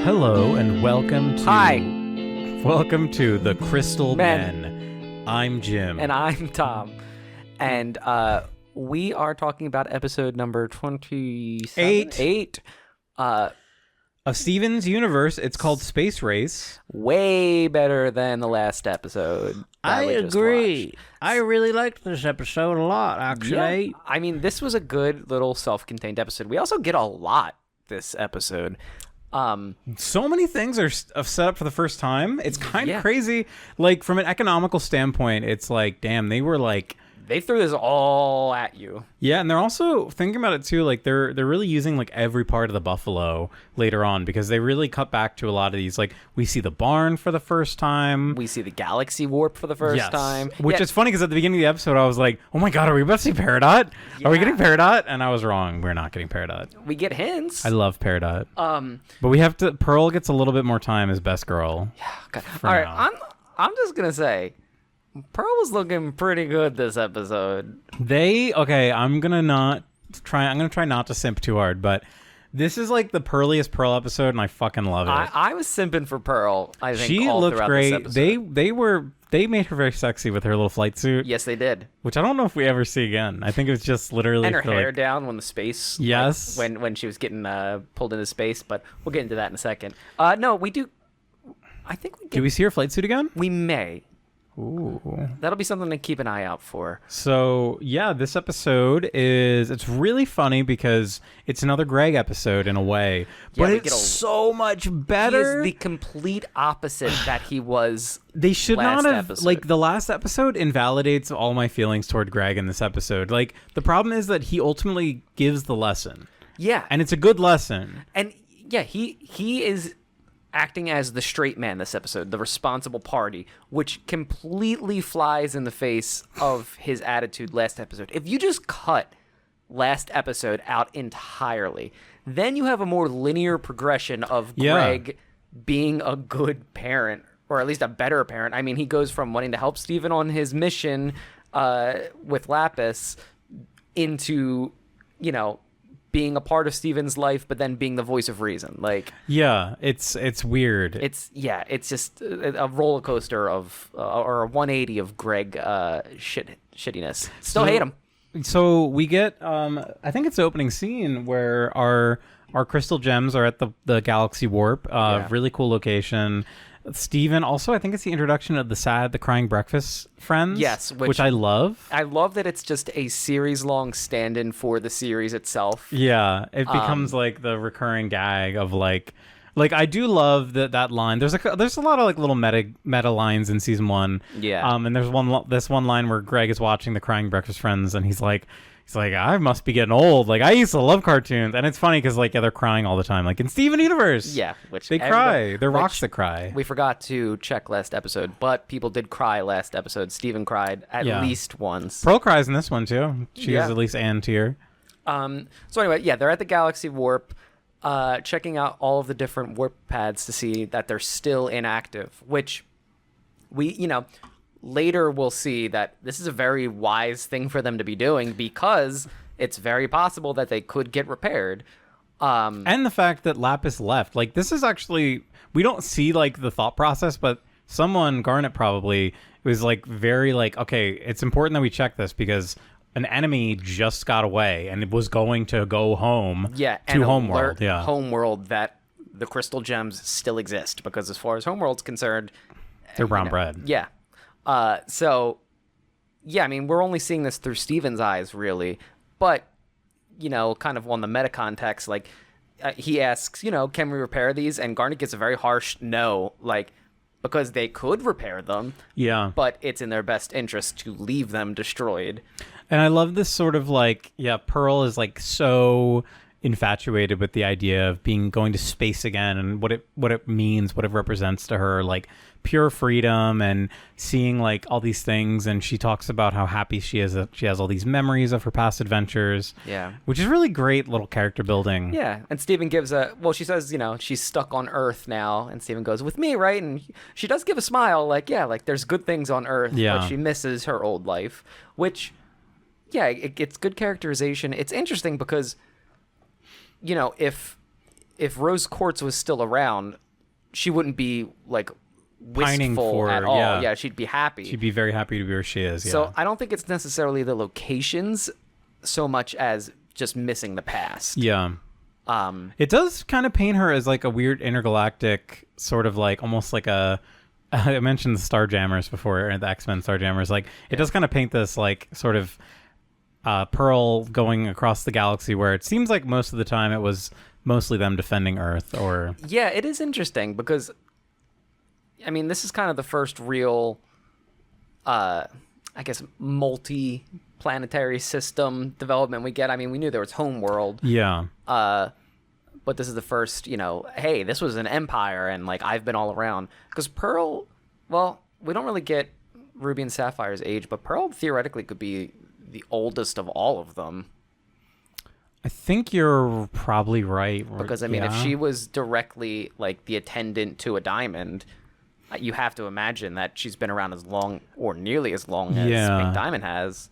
Hello and welcome to Hi. Welcome to the Crystal Men. Men. I'm Jim. And I'm Tom. And we are talking about episode number 27? Eight. Of Steven's universe, it's called Space Race. Way better than the last episode. I we just agree. watched. I really liked this episode a lot, actually. Yeah. I mean, this was a good little self-contained episode. We also get a lot this episode. So many things are set up for the first time. It's kind of Yeah. crazy. Like, from an economical standpoint, it's like, damn, they were like... They threw this all at you. Yeah, and they're also thinking about it too. Like they're really using like every part of the buffalo later on because they really cut back to a lot of these. Like we see the barn for the first time. We see the galaxy warp for the first time. Which is funny because at the beginning of the episode, I was like, "Oh my god, are we about to see Peridot? Are we getting Peridot?" And I was wrong. We're not getting Peridot. We get hints. I love Peridot. But we have to. Pearl gets a little bit more time as best girl. Okay. All right. I'm just gonna say, Pearl was looking pretty good this episode. I'm gonna try not to simp too hard, but this is like the pearliest Pearl episode, and I fucking love it. I was simping for Pearl. I think She all looked throughout great. This episode. They made her very sexy with her little flight suit. Yes, they did. Which I don't know if we ever see again. I think it was just literally And her for, hair like, down when the space. Yes. Like, when she was getting pulled into space, but we'll get into that in a second. No, we do. I think we Do we see her flight suit again? We may. Ooh. That'll be something to keep an eye out for. So, yeah, this episode it's really funny because it's another Greg episode in a way, but it's so much better. He is the complete opposite that he was. They should not have, episode. like, the last episode invalidates all my feelings toward Greg in this episode. Like, the problem is that he ultimately gives the lesson. Yeah. And it's a good lesson. And, yeah, he is acting as the straight man this episode, the responsible party, which completely flies in the face of his attitude last episode. If you just cut last episode out entirely, then you have a more linear progression of Greg being a good parent, or at least a better parent. I mean, he goes from wanting to help Steven on his mission with Lapis into, being a part of Steven's life, but then being the voice of reason. Like, yeah, it's weird. It's just a roller coaster of or a 180 of Greg shittiness. Still hate him. So we get I think it's the opening scene where our crystal gems are at the galaxy warp. Really cool location. Steven, also, I think it's the introduction of the crying breakfast friends. Yes, which I love. I love that it's just a series-long stand-in for the series itself. Yeah, it becomes like the recurring gag of like I do love that line. There's a lot of like little meta lines in season 1. Yeah. And there's this one line where Greg is watching the crying breakfast friends, and he's like, I must be getting old. Like, I used to love cartoons. And it's funny because, like, they're crying all the time. Like, in Steven Universe. Yeah. Which they cry. They're rocks that cry. We forgot to check last episode, but people did cry last episode. Steven cried at least once. Pearl cries in this one, too. She has at least Ann tear. So anyway, they're at the Galaxy Warp, checking out all of the different warp pads to see that they're still inactive, which we, later we'll see that this is a very wise thing for them to be doing because it's very possible that they could get repaired. And the fact that Lapis left. Like, this is actually... We don't see, like, the thought process, but someone, Garnet probably, was, like, very, like, okay, it's important that we check this because an enemy just got away and it was going to go home to Homeworld. Yeah, Homeworld, that the crystal gems still exist because as far as Homeworld's concerned... They're brown bread. Yeah. I mean, we're only seeing this through Steven's eyes, really. But, kind of on the meta context, like, he asks, can we repair these? And Garnet gets a very harsh no, like, because they could repair them. Yeah. But it's in their best interest to leave them destroyed. And I love this sort of, like, Pearl is, like, so infatuated with the idea of going to space again and what it means, what it represents to her, like pure freedom and seeing like all these things. And she talks about how happy she is that she has all these memories of her past adventures. Yeah. Which is really great little character building. Yeah. And Steven gives she says, she's stuck on Earth now. And Steven goes, with me, right? And she does give a smile like, there's good things on Earth, but she misses her old life, which, it's good characterization. It's interesting because, if if Rose Quartz was still around, she wouldn't be like Pining wistful for at all. yeah. Yeah, she'd be happy. She'd be very happy to be where she is. Yeah. So I don't think it's necessarily the locations so much as just missing the past. yeah. It does kind of paint her as like a weird intergalactic sort of like almost like a. I mentioned the Starjammers before, or the X-Men Starjammers. Like it does kind of paint this like sort of Pearl going across the galaxy, where it seems like most of the time it was mostly them defending Earth. Or Yeah, it is interesting because, I mean, this is kind of the first real, I guess, multi-planetary system development we get. I mean, we knew there was Homeworld. yeah, But this is the first, hey, this was an empire, and like I've been all around. Because Pearl, well, we don't really get Ruby and Sapphire's age, but Pearl theoretically could be the oldest of all of them. I think you're probably right. Because I mean, if she was directly like the attendant to a diamond, you have to imagine that she's been around as long or nearly as long as Pink Diamond has.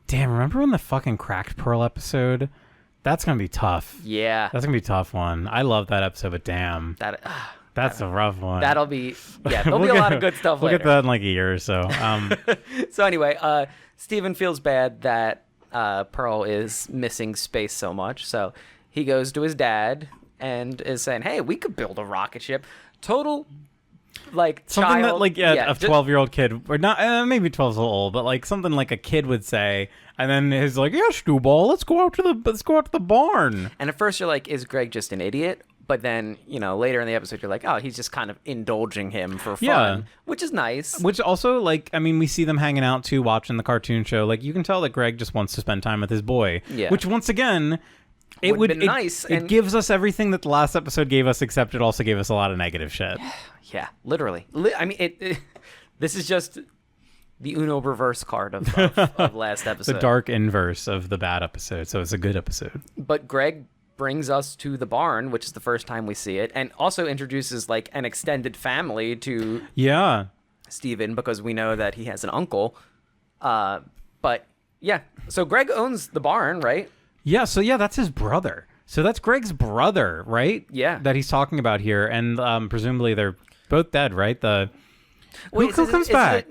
Damn, remember when the fucking Cracked Pearl episode? That's gonna be tough. Yeah, That's gonna be a tough one. I love that episode, but damn, that's a rough one. that'll be there'll be a lot of good stuff We'll later. get that in like a year or so. So anyway, Steven feels bad that Pearl is missing space so much, so he goes to his dad and is saying, "Hey, we could build a rocket ship." Total, like Something child, that like a 12-year-old kid, or not, maybe 12 is a little old, but like something like a kid would say. And then he's like, "Yeah, Snowball, let's go out to the barn." And at first you're like, "Is Greg just an idiot?" But then, later in the episode, you're like, "Oh, he's just kind of indulging him for fun," which is nice. Which also, like, I mean, we see them hanging out too, watching the cartoon show. Like, you can tell that Greg just wants to spend time with his boy. Yeah. Which, once again, it Would've been nice, It and- gives us everything that the last episode gave us, except it also gave us a lot of negative shit. Yeah, literally. I mean, this is just the Uno reverse card of last episode. The dark inverse of the bad episode. So it's a good episode. But Greg brings us to the barn, which is the first time we see it, and also introduces like an extended family to Yeah. Steven, because we know that he has an uncle. But yeah, so Greg owns the barn, right? Yeah. So yeah, that's his brother. So that's Greg's brother, right? Yeah. That he's talking about here, and presumably they're both dead, right? Wait, who comes back?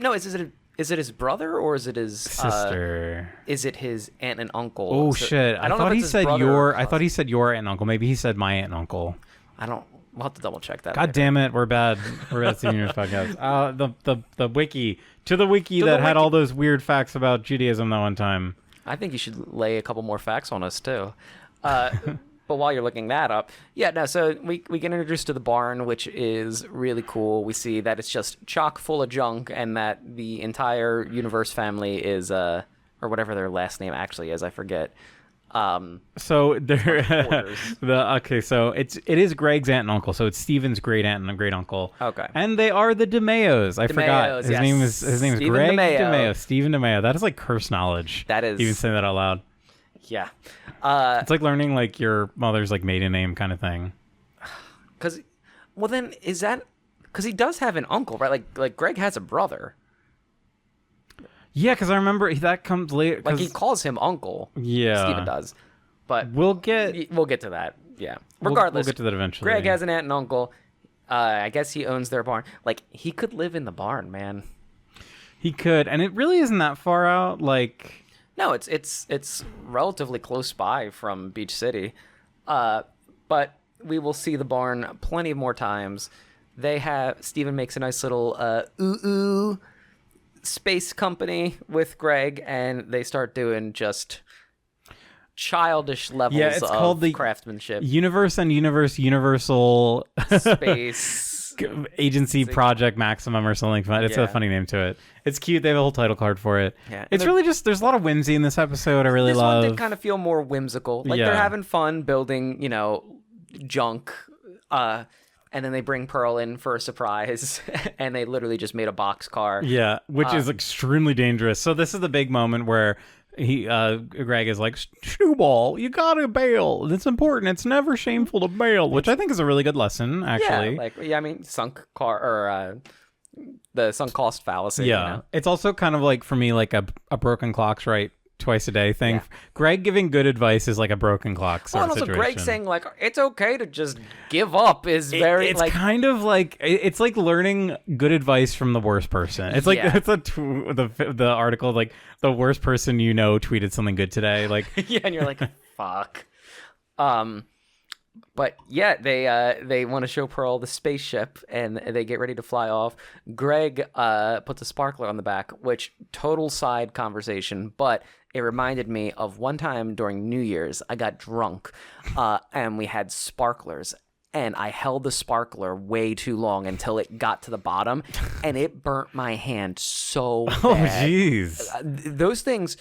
Is it his brother or is it his Sister. Is it his aunt and uncle? Oh So- shit! I I don't know thought if he it's his said brother or your. I cousin. thought he said your aunt and uncle. Maybe he said my aunt and uncle. I don't. We'll have to double check that. God later. damn it, we're bad. We're bad seniors podcast. The wiki that the had wiki. all those weird facts about Judaism that one time. I think you should lay a couple more facts on us too. But while you're looking that up, so we get introduced to the barn, which is really cool. We see that it's just chock full of junk, and that the entire universe family is or whatever their last name actually is, I forget. So they're Quarters. so it is Greg's aunt and uncle. So it's Steven's great aunt and great uncle. Okay. And they are the DeMayos. I forgot his yes. name is Stephen Greg DeMayo. DeMayo. Stephen DeMayo. That is like curse knowledge. That is- even saying that out loud. Yeah. It's like learning like your mother's like maiden name kind of thing. Because he does have an uncle, right? Like Greg has a brother. Yeah, because I remember that comes later. Like he calls him uncle. Yeah. Steven does. But We'll get to that. Yeah. we'll Regardless, get to that eventually. Greg has an aunt and uncle. I guess he owns their barn. Like he could live in the barn, man. He could, and it really isn't that far out. Like, No, it's relatively close by from Beach City. But we will see the barn plenty more times. Steven makes a nice little space company with Greg, and they start doing just childish levels it's of called the craftsmanship. Universal Space. Agency Project Maximum or something. It's Yeah. a funny name to it. It's cute. They have a whole title card for it. Yeah. It's really just there's a lot of whimsy in this episode. I really This love. one did kind of feel more whimsical. Like they're Yeah. having fun building, junk. And then they bring Pearl in for a surprise, and they literally just made a boxcar. Yeah, which is extremely dangerous. So this is the big moment where Greg is like, Snowball, you gotta bail. It's important. It's never shameful to bail, which I think is a really good lesson, actually. Sunk car or the sunk cost fallacy. Yeah. It's also kind of like, for me, like a broken clock's right twice a day thing. Yeah. Greg giving good advice is like a broken clock Well, sort and of also situation. Greg saying like it's okay to just give up is very It's like kind of like it's like learning good advice from the worst person. It's like Yeah. it's the article like the worst person you know tweeted something good today. Like yeah, and you're like fuck. But yeah, they want to show Pearl the spaceship, and they get ready to fly off. Greg puts a sparkler on the back, which total side conversation, but it reminded me of one time during New Year's. I got drunk, and we had sparklers, and I held the sparkler way too long until it got to the bottom, and it burnt my hand so bad. oh jeez. Those things,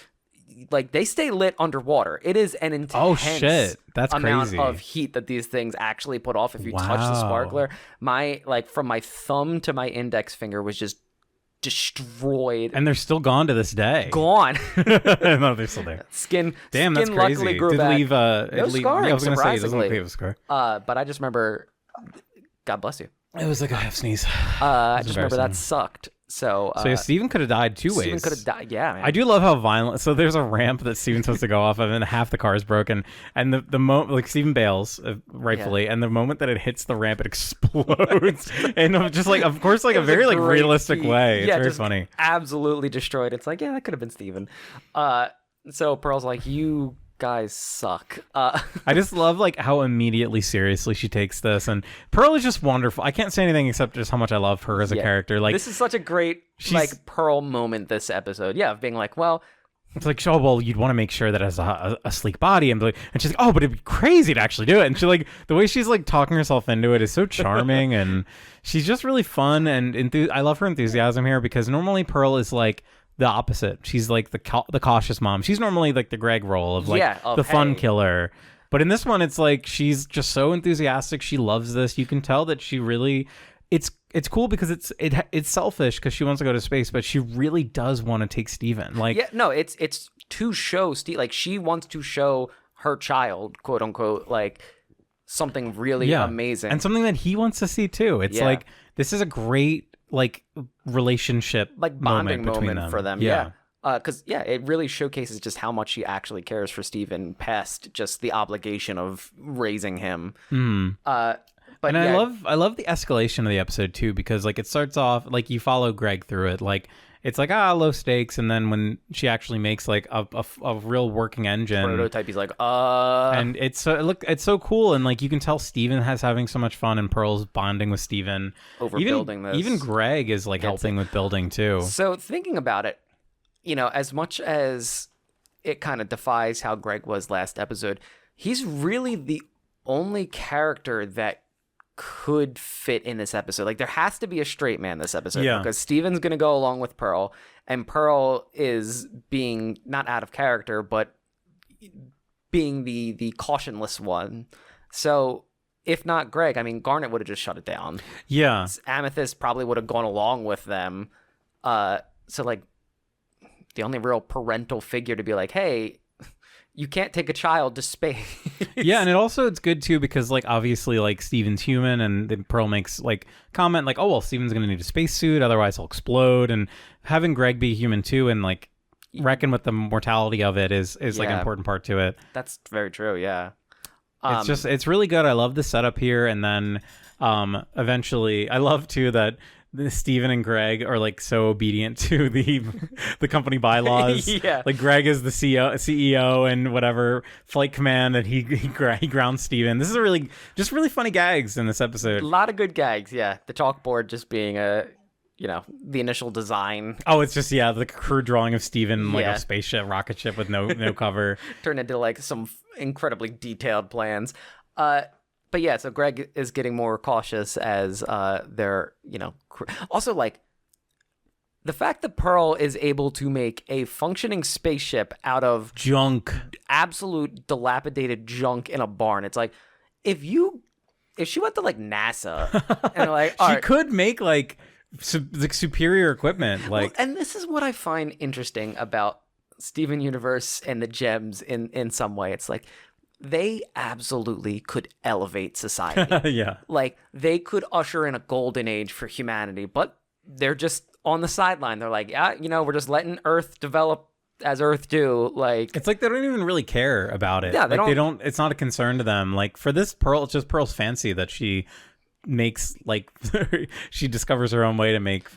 like, they stay lit underwater. It is an intense Oh, shit. That's amount crazy. of heat that these things actually put off if you touch the Wow. sparkler. My, like, from my thumb to my index finger was just destroyed. And they're still gone to this day. Gone. No, they're still there. Skin. Damn, skin that's crazy. Luckily grew Did back. leave No scarring, yeah, I was gonna say it doesn't surprisingly. leave a scar. But I just remember. God bless you. It was like a half sneeze. I just remember that embarrassing. sucked. So. So yeah, Steven could have died two Steven ways. could have died. Yeah, man. I do love how violent. So there's a ramp that Steven's supposed to go off of, and half the car is broken. And the moment, like Steven bails, rightfully, and the moment that it hits the ramp, it explodes. And I'm just like, of course, like It a was very like great realistic feat. way. It's Yeah, very just funny. Absolutely destroyed. It's like, yeah, that could have been Steven. So Pearl's like, you guys suck. I just love like how immediately seriously she takes this, and Pearl is just wonderful. I can't say anything except just how much I love her as a Yeah. character. Like this is such a great like Pearl moment this episode. Yeah, of being like, well, it's like, oh well, you'd want to make sure that it has a sleek body, and she's like, oh, but it'd be crazy to actually do it. And she like the way she's like talking herself into it is so charming, and she's just really fun and I love her enthusiasm here because normally Pearl is like the opposite. She's like the cautious mom. She's normally like the Greg role of like the fun killer. But in this one, it's like she's just so enthusiastic. She loves this. You can tell that she really. It's cool because it's selfish because she wants to go to space, but she really does want to take Steven. Like yeah, no, it's to show Steve, like she wants to show her child, quote unquote, like something really amazing and something that he wants to see too. It's like this is a great like relationship, like bonding moment, between moment for them. Yeah. Because it really showcases just how much she actually cares for Steven past just the obligation of raising him. But and I love the escalation of the episode too, because like it starts off like you follow Greg through it, like it's like low stakes, and then when she actually makes like a real working engine prototype, he's like and it's so cool, and like you can tell Steven has having so much fun, and Pearl's bonding with Steven over building this. Even Greg is like helping with building too. So thinking about it, you know, as much as it kind of defies how Greg was last episode, he's really the only character that could fit in this episode. Like there has to be a straight man this episode because Steven's going to go along with Pearl, and Pearl is being not out of character, but being the cautionless one. So if not Greg, I mean, Garnet would have just shut it down. Yeah. Amethyst probably would have gone along with them. So like the only real parental figure to be like, hey, you can't take a child to space. Yeah, and it's good too because like obviously like Steven's human, and then Pearl makes like comment like, oh well, Steven's gonna need a spacesuit, otherwise he'll explode, and having Greg be human too and like reckon with the mortality of it is like an important part to it. That's very true. Yeah. It's really good. I love the setup here, and then eventually I love too that Steven and Greg are like so obedient to the company bylaws. Yeah, like Greg is the CEO and whatever flight command that he grounds Steven. This is really funny gags in this episode. A lot of good gags. Yeah, the chalkboard just being the initial design. Oh, it's just the crude drawing of Steven like a spaceship, rocket ship with no cover. Turned into like some incredibly detailed plans. But yeah, so Greg is getting more cautious as they're, also like the fact that Pearl is able to make a functioning spaceship out of junk, absolute dilapidated junk in a barn. It's like if she went to like NASA and like she could make like superior equipment. Like, and this is what I find interesting about Steven Universe and the gems in some way. It's like they absolutely could elevate society. Yeah. Like they could usher in a golden age for humanity, but they're just on the sideline. They're like, we're just letting Earth develop as Earth do. Like, it's like they don't even really care about it. Yeah, they don't. It's not a concern to them. Like for this Pearl, it's just Pearl's fancy that she makes, like she discovers her own way to make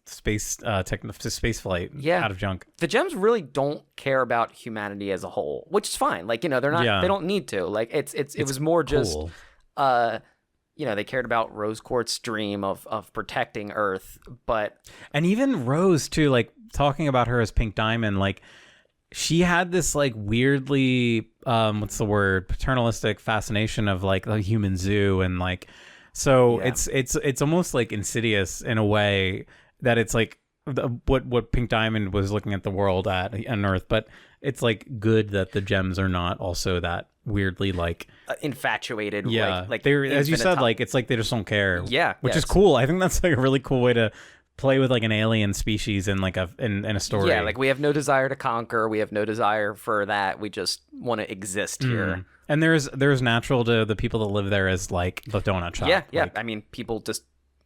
space flight out of junk. The gems really don't care about humanity as a whole, which is fine. Like, they're not. They don't need to. Like, it was more just cool. they cared about Rose Quartz's dream of protecting Earth, and even Rose too, like talking about her as Pink Diamond, like she had this like weirdly what's the word, paternalistic fascination of like the human zoo, and like it's almost like insidious in a way that it's like what Pink Diamond was looking at the world on Earth, but it's like good that the gems are not also that weirdly like infatuated. Like they're, as you said, like it's like they just don't care. Which is cool. I think that's like a really cool way to play with like an alien species in like in a story. Yeah, like we have no desire to conquer. We have no desire for that. We just want to exist here. And there's natural to the people that live there as like the donut shop. Yeah. Like, I mean, people just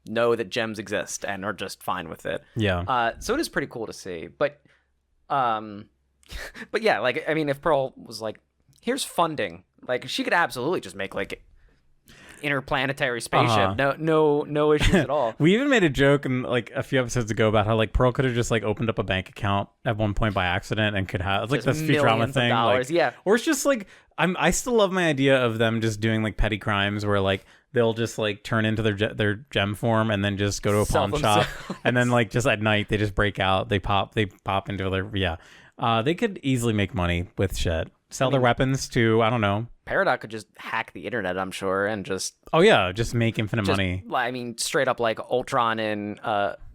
know that gems exist and are just fine with it. Yeah. So it is pretty cool to see. But yeah, like, I mean, if Pearl was like, here's funding, like she could absolutely just make like interplanetary spaceship. No issues at all. We even made a joke in like a few episodes ago about how like Pearl could have just like opened up a bank account at one point by accident and could have like this Futurama thing. Like, or it's just like I still love my idea of them just doing like petty crimes where like they'll just like turn into their gem form and then just go to a pawn shop, and then like just at night they just break out, they pop into their they could easily make money with shit. Sell their weapons to, I don't know. Peridot could just hack the internet, I'm sure, and just... Oh, yeah, just make infinite money. I mean, straight up like Ultron in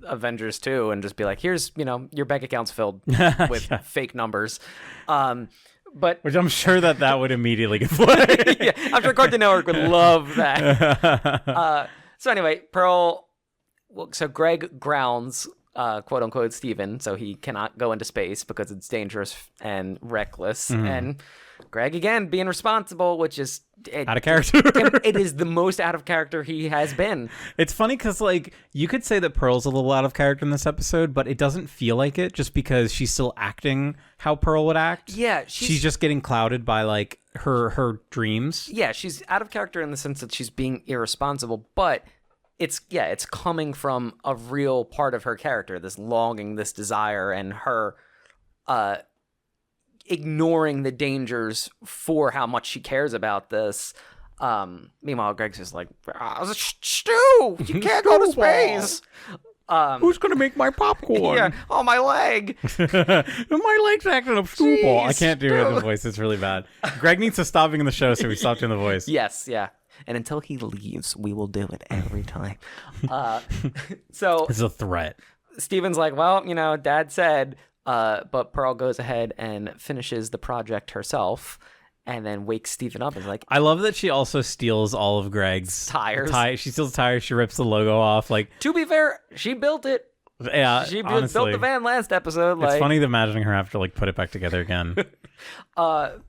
Avengers 2, and just be like, here's, your bank account's filled with fake numbers. But which I'm sure that would immediately get played. Yeah, I'm sure Cartoon Network would love that. So anyway, Pearl... So Greg grounds... quote unquote Steven, so he cannot go into space because it's dangerous and reckless. And Greg again being responsible, which is out of character. It is the most out of character he has been. It's funny because like you could say that Pearl's a little out of character in this episode, but it doesn't feel like it just because she's still acting how Pearl would act. Yeah, she's just getting clouded by like her dreams. Yeah, she's out of character in the sense that she's being irresponsible, but it's coming from a real part of her character, this longing, this desire, and her ignoring the dangers for how much she cares about this. Meanwhile, Greg's just like, Stu, you can't go to space. Who's gonna make my popcorn? Yeah, oh, my leg. My leg's acting up Stu ball. I can't do it in the voice. It's really bad. Greg needs to stop being in the show, so we stopped doing the voice. Yes, yeah. And until he leaves, we will do it every time. So it's a threat. Steven's like, well, Dad said, but Pearl goes ahead and finishes the project herself, and then wakes Steven up and is like, I love that she also steals all of Greg's tires. She steals tires. She rips the logo off. Like, to be fair, she built it. Yeah, she built the van last episode. It's funny imagining her have to like put it back together again. But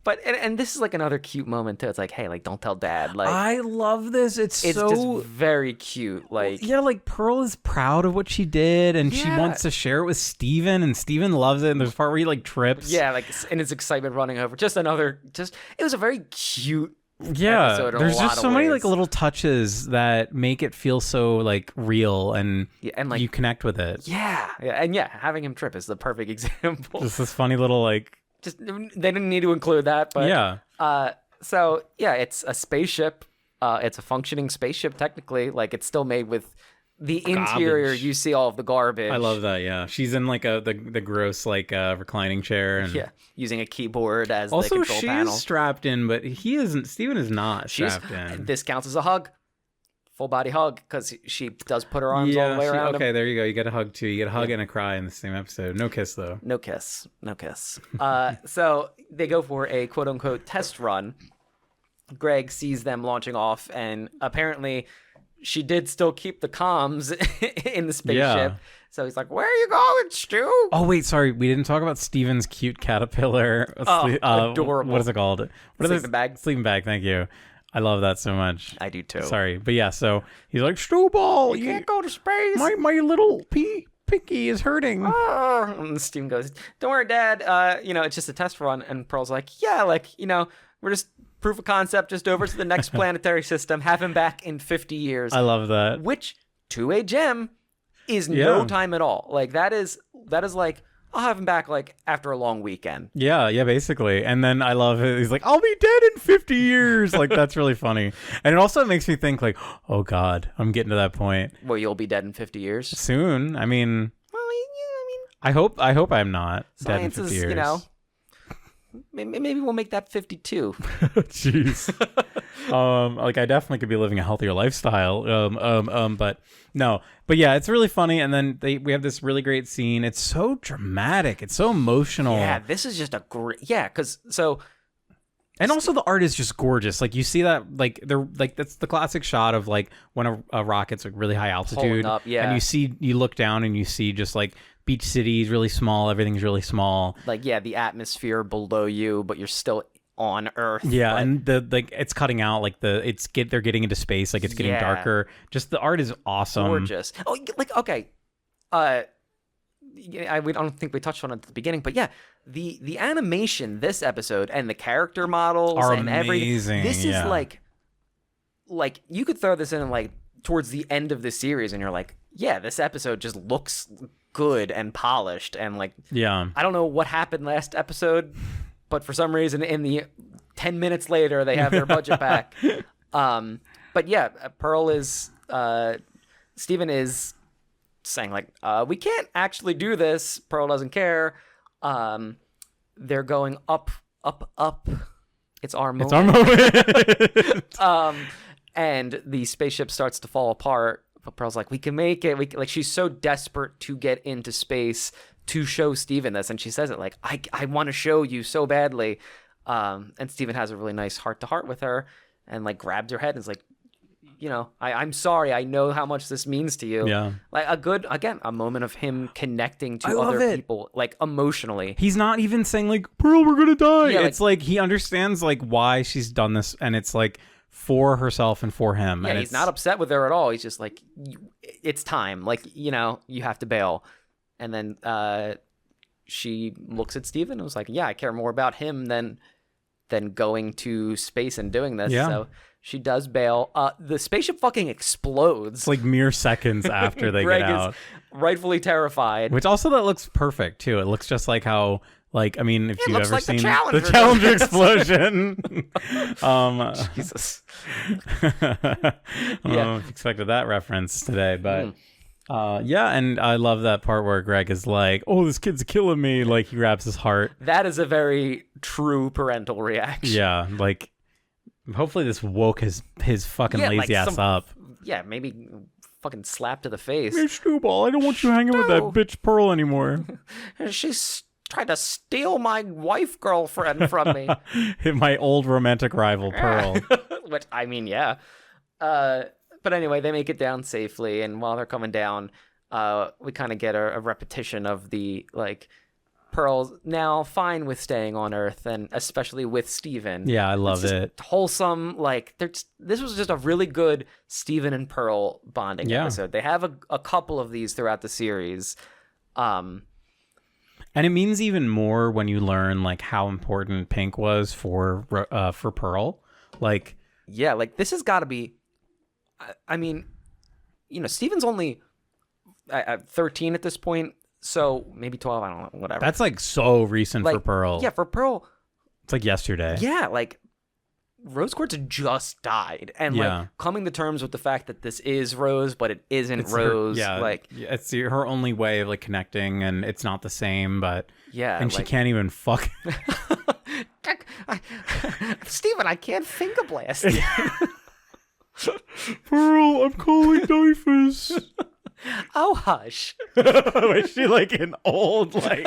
this is like another cute moment too. It's like, hey, like don't tell Dad. Like, I love this. It's so just very cute. Like, yeah, like Pearl is proud of what she did, and she wants to share it with Steven, and Steven loves it. And there's a part where he like trips. Yeah, like in his excitement running over. It was a very cute. Yeah, there's just so many like little touches that make it feel so like real, and like you connect with it. Yeah, and having him trip is the perfect example. Just this funny little like. Just they didn't need to include that, but yeah. So yeah, it's a spaceship. It's a functioning spaceship technically. Like it's still made with the interior. You see all of the garbage. I love that. Yeah, she's in like the gross like reclining chair, and using a keyboard as also the control panel. She's strapped in, but he isn't. Steven is not strapped in. This counts as a hug. Full body hug, because she does put her arms all the way around him. Okay, there you go. You get a hug too. You get a hug and a cry in the same episode. No kiss though. No kiss. So they go for a quote unquote test run. Greg sees them launching off, and apparently she did still keep the comms in the spaceship. Yeah. So he's like, "Where are you going, Stu?" Oh wait, sorry, we didn't talk about Steven's cute caterpillar. Adorable. What is it called? Sleeping bag. Sleeping bag. Thank you. I love that so much. I do too. Sorry, but yeah. So he's like, Stu ball, you can't go to space. My little pinky is hurting. And Steven goes, don't worry, Dad. It's just a test run. And Pearl's like, yeah, we're just proof of concept, just over to the next planetary system, have him back in 50 years. I love that. Which, to a gem, is no time at all. Like, that is like, I'll have him back, like, after a long weekend. Yeah, basically. And then I love it. He's like, I'll be dead in 50 years. Like, that's really funny. And it also makes me think, like, oh, God, I'm getting to that point. Well, you'll be dead in 50 years? Soon. I mean... Well, I hope I'm not dead in science 50 is, years. Maybe we'll make that 52. Jeez. I definitely could be living a healthier lifestyle. But no. But yeah, it's really funny. And then we have this really great scene. It's so dramatic. It's so emotional. Yeah, this is just a great. Yeah, and also the art is just gorgeous. Like you see that, like they're like that's the classic shot of like when a rocket's like really high altitude, up, yeah. and you look down and you see just like beach cities really small, everything's really small. Like the atmosphere below you, but you're still on Earth. Yeah, but... and it's cutting out like they're getting into space, like it's getting darker. Just the art is awesome, gorgeous. Oh, like okay, I don't think we touched on it at the beginning, but yeah, the animation this episode and the character models are and everything. Amazing. This is like you could throw this in like towards the end of the series, and you're like, yeah, this episode just looks good and polished, and like, yeah, I don't know what happened last episode, but for some reason, in the 10 minutes later, they have their budget back. But yeah, Pearl is Steven is saying like, we can't actually do this. Pearl doesn't care. They're going up. It's our moment. And the spaceship starts to fall apart. But Pearl's like, we can make it. She's so desperate to get into space to show Steven this, and she says it like, I want to show you so badly. And Steven has a really nice heart-to-heart with her, and like grabs her head and is like, I'm sorry. I know how much this means to you. Yeah. Like a moment of him connecting to other people, like emotionally. He's not even saying like, Pearl, we're gonna die. Yeah, it's like he understands like why she's done this, and it's like for herself and for him. Yeah, and he's not upset with her at all. He's just like, it's time. Like, you have to bail. And then she looks at Steven and was like, yeah, I care more about him than going to space and doing this. Yeah. So she does bail. The spaceship fucking explodes. It's like mere seconds after they Greg get out. Is rightfully terrified. Which also that looks perfect too. It looks just like how, like, I mean, if you've ever like seen the Challenger explosion. Jesus. I don't know if you expected that reference today, but yeah, and I love that part where Greg is like, oh, this kid's killing me. Like, he grabs his heart. That is a very true parental reaction. Yeah, like, hopefully this woke his fucking lazy ass up. Yeah, maybe fucking slap to the face. Hey, Stewball, I don't want you hanging with that bitch Pearl anymore. She's tried to steal my wife girlfriend from me. My old romantic rival, Pearl. Which, I mean, yeah. But anyway, they make it down safely, and while they're coming down, we kind of get a repetition of the, like, Pearl's now fine with staying on Earth, and especially with Steven. Yeah, I love it. Wholesome, like, this was just a really good Steven and Pearl bonding episode. They have a couple of these throughout the series. And it means even more when you learn like how important Pink was for Pearl. Like, yeah, like this has got to be. I mean, Steven's only 13 at this point, so maybe 12. I don't know, whatever. That's like so recent for Pearl. Yeah, for Pearl, it's like yesterday. Yeah, like Rose Quartz just died, and like coming to terms with the fact that this is Rose, but it isn't Rose. It's her only way of like connecting, and it's not the same. But and she can't even fuck. Steven, I can't finger blast you. Pearl, I'm calling Dyfus. Oh, hush. Is she like an old like?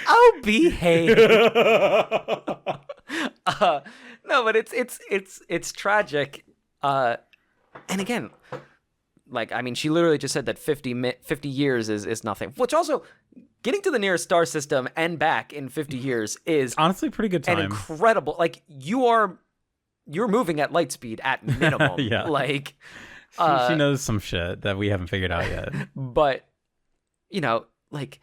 Oh, behave. No, but it's tragic. And again, like, I mean, she literally just said that 50 years is nothing. Which also, getting to the nearest star system and back in 50 years is honestly pretty good time. An incredible, like, you're moving at light speed at minimum. Yeah. Like, she knows some shit that we haven't figured out yet. But you know, like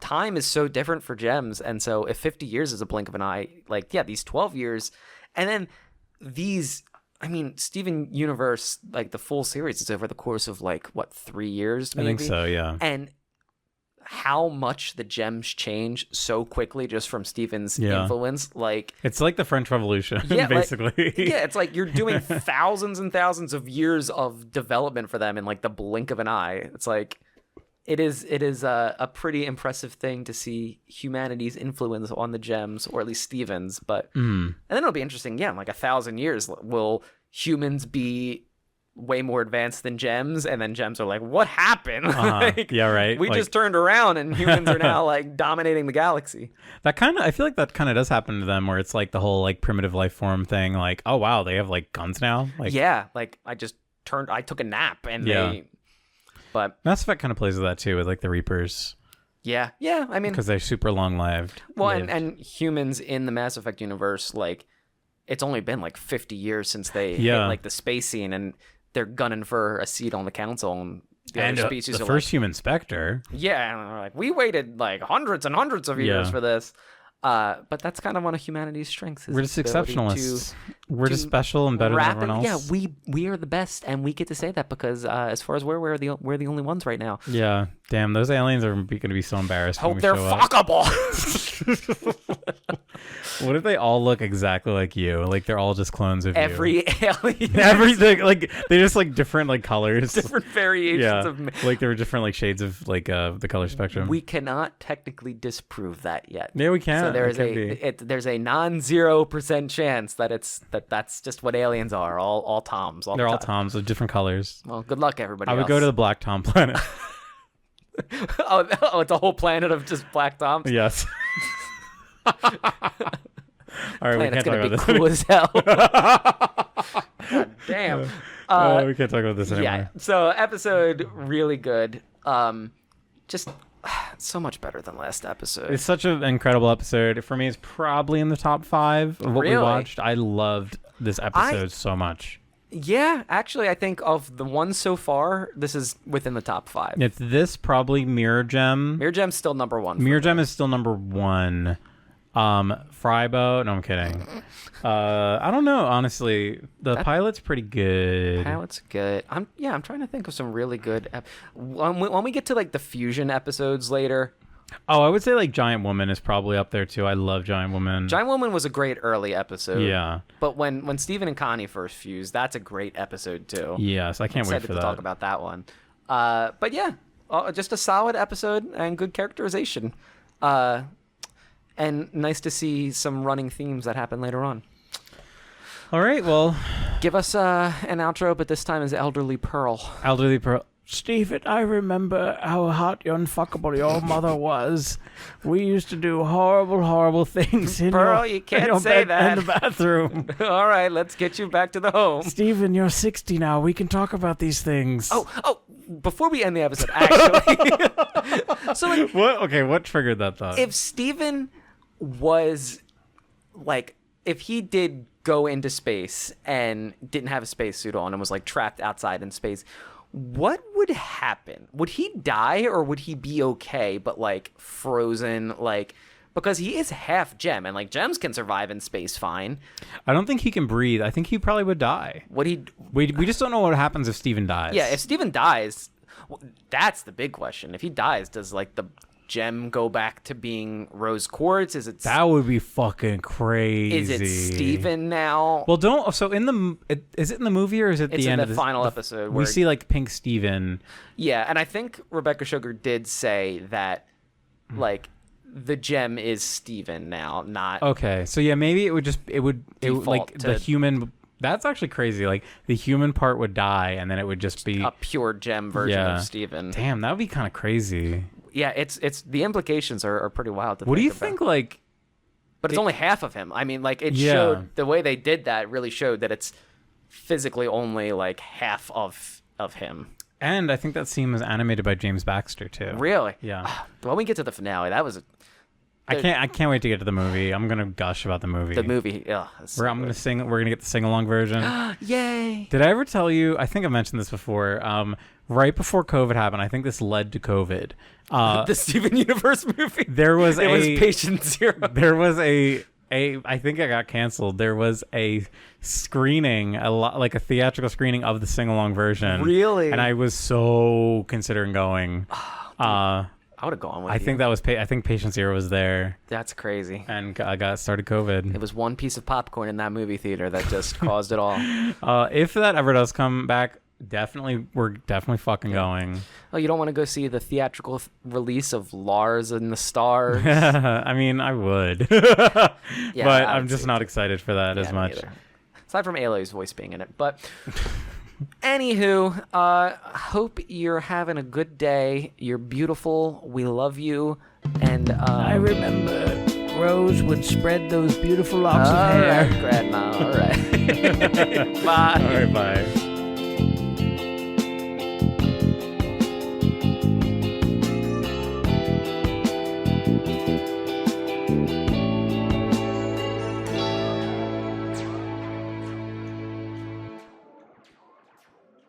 time is so different for gems. And so if 50 years is a blink of an eye, like, yeah, these 12 years and then these, I mean, Steven Universe, like the full series is over the course of like, what, 3 years? Maybe? I think so, yeah. And how much the gems change so quickly just from Steven's influence. Like, it's like the French Revolution, basically. It's like you're doing thousands and thousands of years of development for them in like the blink of an eye. It's like, it is a pretty impressive thing to see humanity's influence on the gems, or at least Steven's. But and then it'll be interesting. Yeah, in like 1,000 years, will humans be way more advanced than gems? And then gems are like, what happened? Like, yeah, right. We just turned around, and humans are now like dominating the galaxy. I feel like that kind of does happen to them, where it's like the whole like primitive life form thing. Like, oh wow, they have like guns now. Like, yeah, like I took a nap, and they. But Mass Effect kind of plays with that too, with like the Reapers. Yeah, I mean, because they're super long-lived. Well, and humans in the Mass Effect universe, like, it's only been like 50 years since they hit like the space scene, and they're gunning for a seat on the council. And the other species the are first like, human Spectre. Yeah, and they're like, we waited like hundreds and hundreds of years for this. But that's kind of one of humanity's strengths. We're just exceptionalists. We're just special and better than everyone else. Yeah, we are the best, and we get to say that because as far as we're the only ones right now. Yeah, damn, those aliens are going to be so embarrassed. Hope they're fuckable. What if they all look exactly like you? Like they're all just clones of Every you. alien. Everything, like they just like different like colors, different variations of. Like there were different like shades of like the color spectrum. We cannot technically disprove that yet. Yeah, we can. So there's a non-0% chance that that's just what aliens are. All toms. They're all toms with different colors. Well, good luck, everybody. I would go to the Black Tom planet. oh, it's a whole planet of just black toms. Yes. All right, Planet's we can't talk about this. this. Cool as hell. God damn. We can't talk about this anymore. Yeah. So episode really good. Just so much better than last episode. It's such an incredible episode. For me, it's probably in the top 5 of what we watched. I loved this episode so much. Yeah, actually, I think of the ones so far, this is within the top 5. It's this, probably Mirror Gem. Mirror Gem's still number 1. Mirror Gem is still number 1. Frybo. No, I'm kidding. I don't know, honestly. The pilot's pretty good. Pilot's good. I'm trying to think of some really good. When we get to like the fusion episodes later. Oh, I would say like Giant Woman is probably up there too. I love Giant Woman. Giant Woman was a great early episode. Yeah. But when Steven and Connie first fused, that's a great episode too. Yes, I can't wait for that. To talk about that one. But yeah, just a solid episode and good characterization. And nice to see some running themes that happen later on. All right, well, give us an outro, but this time is Elderly Pearl. Elderly Pearl. Stephen, I remember how hot and unfuckable your mother was. We used to do horrible, horrible things in Pearl, you can't say that. In the bathroom. All right, let's get you back to the home. Stephen, you're 60 now. We can talk about these things. Oh, before we end the episode, actually. So like, what? Okay, what triggered that thought? If Stephen was like, if he did go into space and didn't have a spacesuit on and was like trapped outside in space, what would happen? Would he die or would he be okay, but like frozen, like, because he is half gem and like gems can survive in space fine. I don't think he can breathe. I think he probably would die. We just don't know what happens if Steven dies. Yeah, if Steven dies, that's the big question. If he dies, does like the gem go back to being rose quartz? That would be fucking crazy. Is it Steven now? Well, is it in the movie or is it the end of the final episode? We see like pink Steven. Yeah, and I think Rebecca Sugar did say that like the gem is Steven now, not okay. So yeah, maybe it would like the human. That's actually crazy. Like the human part would die, and then it would just be a pure gem version of Steven. Damn, that would be kind of crazy. Yeah, it's the implications are pretty wild. What do you think? Like, but it's only half of him. I mean, like it showed the way they did that really showed that it's physically only like half of him. And I think that scene was animated by James Baxter too. Really? Yeah. When we get to the finale, that was I can't wait to get to the movie. I'm gonna gush about the movie. The movie, I'm gonna sing. We're gonna get the sing along version. Yay! Did I ever tell you? I think I mentioned this before. Right before COVID happened, I think this led to COVID. The Steven Universe movie. There was it was Patient Zero. There was a I think I got canceled. There was a screening, like a theatrical screening of the sing along version. Really? And I was so considering going. I would have gone with I you. think that was. I think Patient Zero was there. That's crazy. And I got started COVID. It was one piece of popcorn in that movie theater that just caused it all. If that ever does come back, we're definitely fucking going. Oh, you don't want to go see the theatrical release of Lars and the Stars? I mean, I would. Yeah, but I'm just not excited for that as much. Neither. Aside from Aloy's voice being in it. But anywho, hope you're having a good day. You're beautiful. We love you. And I remember Rose would spread those beautiful locks of all hair. right, Grandma. All right. Bye. All right, bye.